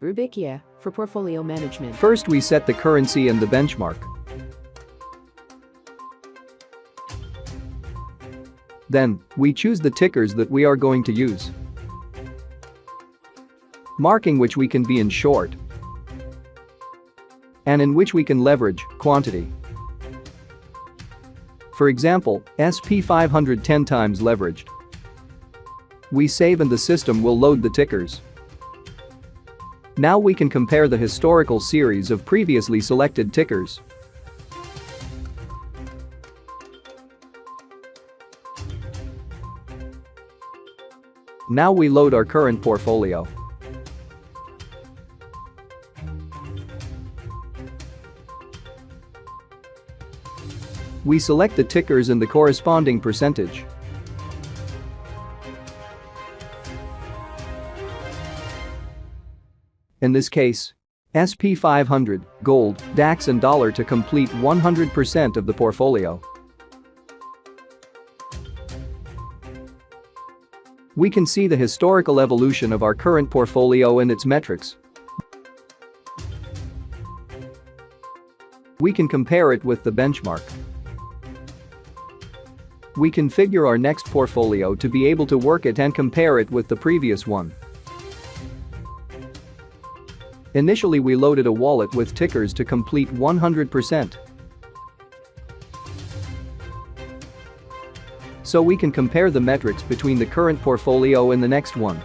Rubikia for portfolio management. First, we set the currency and the benchmark. Then, we choose the tickers that we are going to use. Marking which we can be in short and in which we can leverage quantity. For example, SP500 10 times leveraged. We save and the system will load the tickers. Now we can compare the historical series of previously selected tickers. Now we load our current portfolio. We select the tickers and the corresponding percentage. In this case, SP500, gold, DAX and dollar to complete 100% of the portfolio. We can see the historical evolution of our current portfolio and its metrics. We can compare it with the benchmark. We configure our next portfolio to be able to work it and compare it with the previous one. Initially, we loaded a wallet with tickers to complete 100%. So we can compare the metrics between the current portfolio and the next one.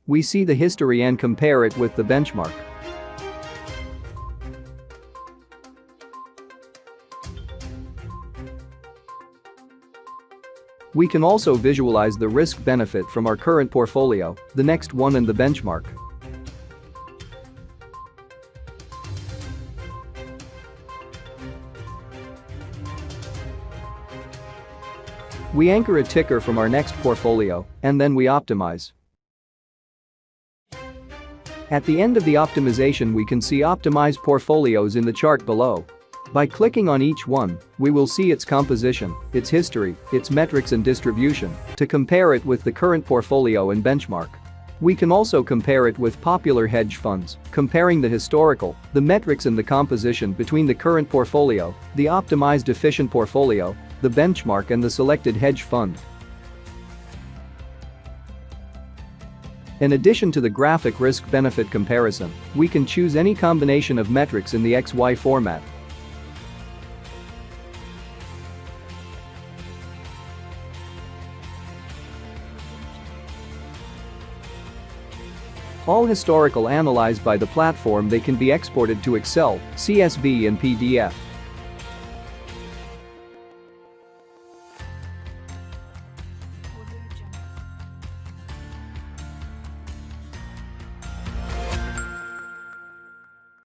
We see the history and compare it with the benchmark. We can also visualize the risk benefit from our current portfolio, the next one and the benchmark. We anchor a ticker from our next portfolio, and then we optimize. At the end of the optimization, we can see optimized portfolios in the chart below. By clicking on each one, we will see its composition, its history, its metrics and distribution, to compare it with the current portfolio and benchmark. We can also compare it with popular hedge funds, comparing the historical, the metrics and the composition between the current portfolio, the optimized efficient portfolio, the benchmark and the selected hedge fund. In addition to the graphic risk-benefit comparison, we can choose any combination of metrics in the XY format. All historical analyzed by the platform, they can be exported to Excel, CSV and PDF.